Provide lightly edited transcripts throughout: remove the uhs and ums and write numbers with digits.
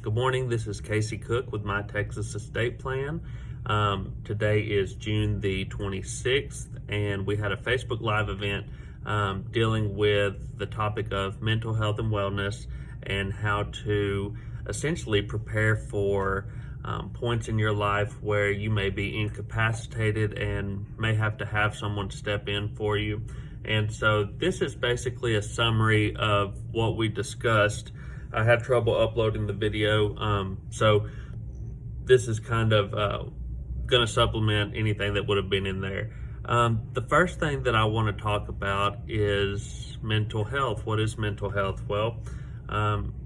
Good morning, this is Casey Cook with My Texas Estate Plan. Today is June the 26th, and we had a Facebook Live event dealing with the topic of mental health and wellness and how to essentially prepare for points in your life where you may be incapacitated and may have to have someone step in for you. And so this is basically a summary of what we discussed. I had trouble uploading the video, so this is kind of going to supplement anything that would have been in there. The first thing that I want to talk about is mental health. What is mental health? Well,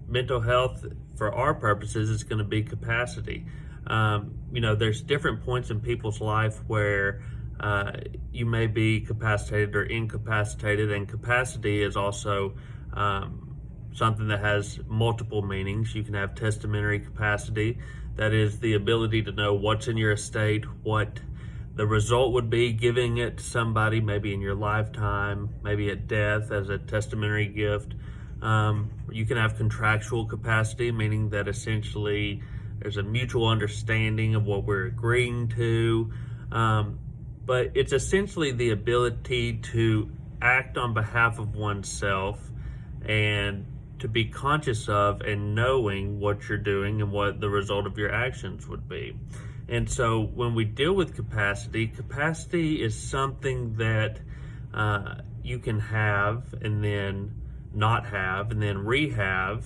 mental health for our purposes is going to be capacity. There's different points in people's life where you may be capacitated or incapacitated, and capacity is also something that has multiple meanings. You can have testamentary capacity, that is the ability to know what's in your estate, what the result would be giving it to somebody, maybe in your lifetime, maybe at death as a testamentary gift. You can have contractual capacity, meaning that essentially there's a mutual understanding of what we're agreeing to. But it's essentially the ability to act on behalf of oneself and to be conscious of and knowing what you're doing and what the result of your actions would be. And so when we deal with capacity is something that you can have and then not have and then rehave.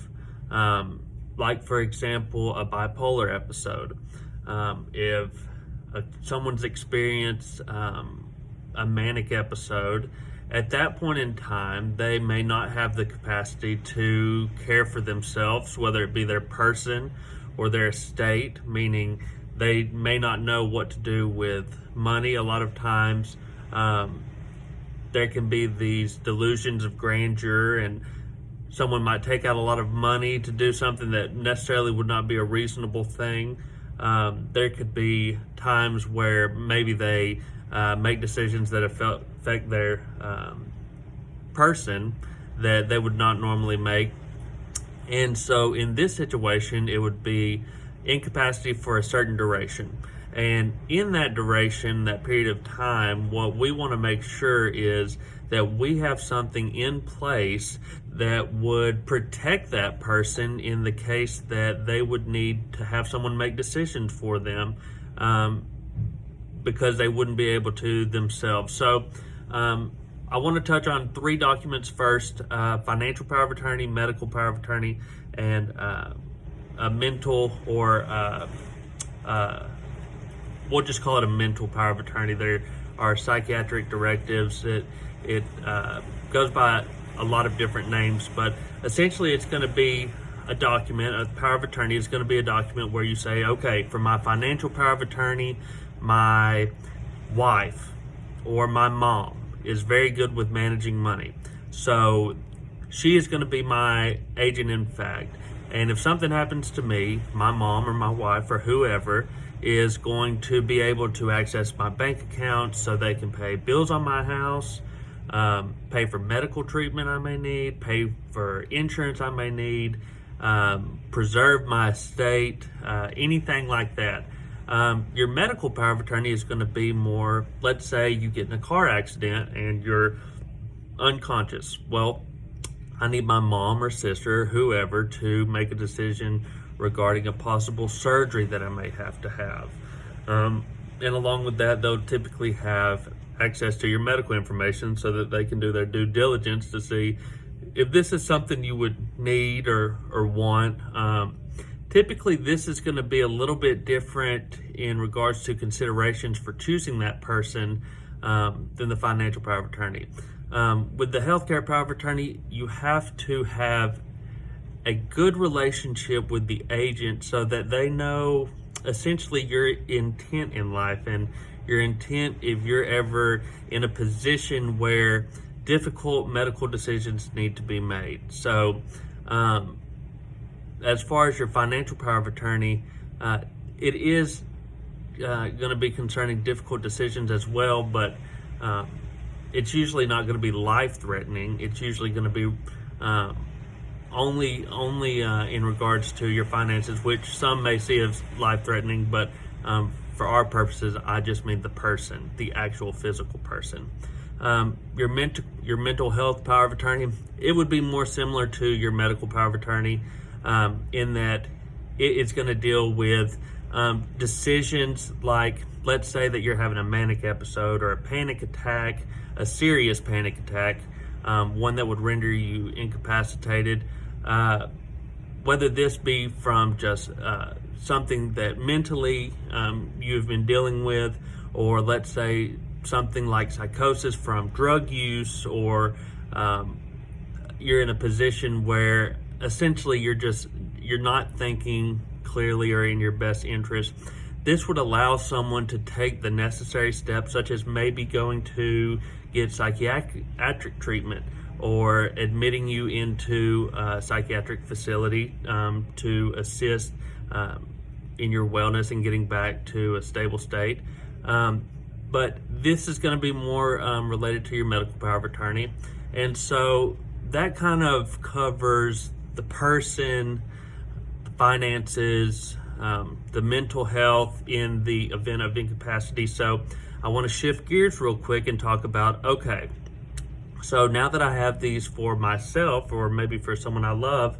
Like, for example, a bipolar episode. If someone's experienced a manic episode, at that point in time, they may not have the capacity to care for themselves, whether it be their person or their estate, meaning they may not know what to do with money. A lot of times, there can be these delusions of grandeur, and someone might take out a lot of money to do something that necessarily would not be a reasonable thing. There could be times where maybe they make decisions that affect their person that they would not normally make. And so in this situation, it would be incapacity for a certain duration. And in that duration, that period of time, what we want to make sure is that we have something in place that would protect that person in the case that they would need to have someone make decisions for them, because they wouldn't be able to themselves. So I want to touch on three documents first: financial power of attorney, medical power of attorney, and a mental, or we'll just call it a mental power of attorney. There are psychiatric directives. It goes by a lot of different names, but essentially it's going to be a document. A power of attorney is going to be a document where you say, okay, for my financial power of attorney, my wife or my mom is very good with managing money, so she is going to be my agent in fact. And if something happens to me, my mom or my wife or whoever is going to be able to access my bank account so they can pay bills on my house, pay for medical treatment I may need, pay for insurance I may need, preserve my estate, anything like that. Your medical power of attorney is going to be more, let's say you get in a car accident and you're unconscious. Well, I need my mom or sister or whoever to make a decision regarding a possible surgery that I may have to have. And along with that, they'll typically have access to your medical information so that they can do their due diligence to see if this is something you would need or want. Typically, this is going to be a little bit different in regards to considerations for choosing that person than the financial power of attorney. With the healthcare power of attorney, you have to have a good relationship with the agent so that they know essentially your intent in life and your intent if you're ever in a position where difficult medical decisions need to be made. So, as far as your financial power of attorney, it is going to be concerning difficult decisions as well, but it's usually not going to be life-threatening. It's usually going to be only in regards to your finances, which some may see as life-threatening, but for our purposes, I just mean the person, the actual physical person. Your mental health power of attorney, it would be more similar to your medical power of attorney, in that it's going to deal with decisions like, let's say that you're having a manic episode or a panic attack, a serious panic attack, one that would render you incapacitated, whether this be from just something that mentally you've been dealing with, or let's say something like psychosis from drug use, or you're in a position where essentially you're not thinking clearly or in your best interest. This would allow someone to take the necessary steps, such as maybe going to get psychiatric treatment or admitting you into a psychiatric facility to assist in your wellness and getting back to a stable state. But this is going to be more related to your medical power of attorney. And so that kind of covers the person, the finances, the mental health in the event of incapacity. So I want to shift gears real quick and talk about, okay, so now that I have these for myself or maybe for someone I love,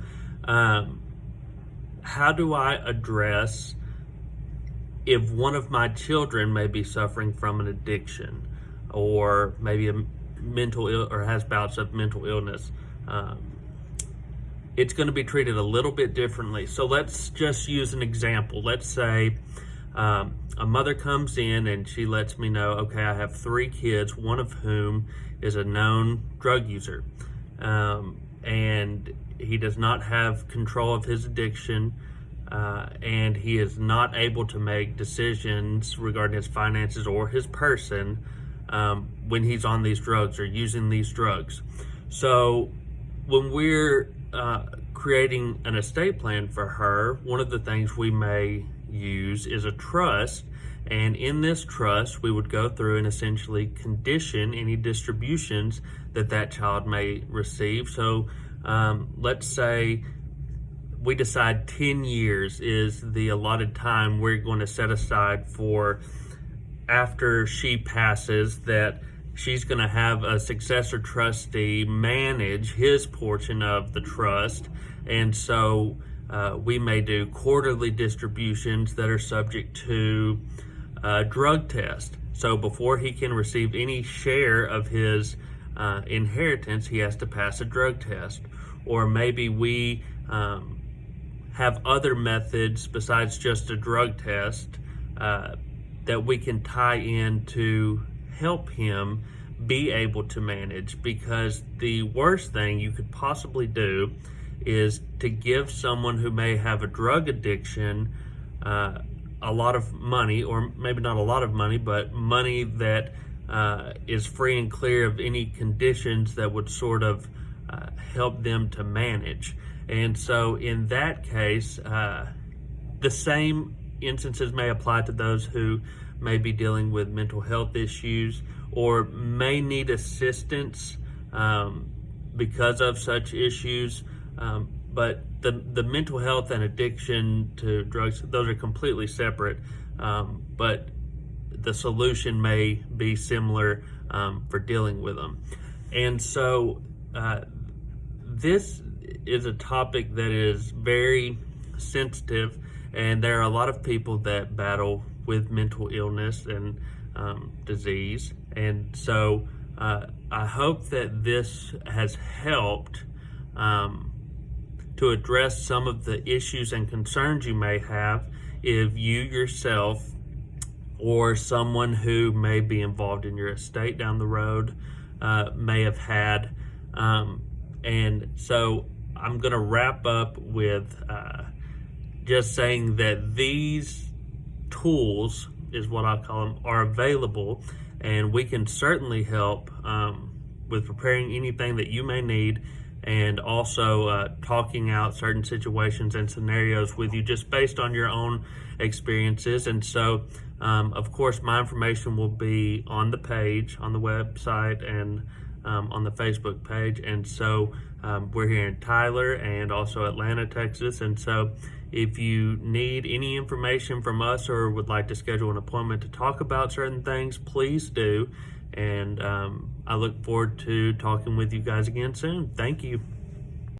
how do I address if one of my children may be suffering from an addiction, or maybe a or has bouts of mental illness? It's going to be treated a little bit differently. So let's just use an example. Let's say a mother comes in and she lets me know, okay, I have 3 kids, one of whom is a known drug user, and he does not have control of his addiction, and he is not able to make decisions regarding his finances or his person when he's on these drugs or using these drugs. So when we're creating an estate plan for her, one of the things we may use is a trust. And in this trust, we would go through and essentially condition any distributions that child may receive. So let's say we decide 10 years is the allotted time we're going to set aside for, after she passes, that she's going to have a successor trustee manage his portion of the trust. And so we may do quarterly distributions that are subject to a drug test. So before he can receive any share of his inheritance, he has to pass a drug test. Or maybe we have other methods besides just a drug test that we can tie in to help him be able to manage. Because the worst thing you could possibly do is to give someone who may have a drug addiction a lot of money, or maybe not a lot of money, but money that is free and clear of any conditions that would sort of help them to manage. And so in that case, the same instances may apply to those who may be dealing with mental health issues or may need assistance because of such issues. But the mental health and addiction to drugs, those are completely separate. But the solution may be similar for dealing with them. And so this is a topic that is very sensitive, and there are a lot of people that battle with mental illness and disease. And so I hope that this has helped to address some of the issues and concerns you may have if you yourself or someone who may be involved in your estate down the road may have had. And so I'm going to wrap up with just saying that these tools, is what I call them, are available, and we can certainly help with preparing anything that you may need, and also talking out certain situations and scenarios with you just based on your own experiences. And so of course my information will be on the page, on the website, and on the Facebook page. And so We're here in Tyler and also Atlanta, Texas. And so if you need any information from us or would like to schedule an appointment to talk about certain things, please do. And I look forward to talking with you guys again soon. Thank you.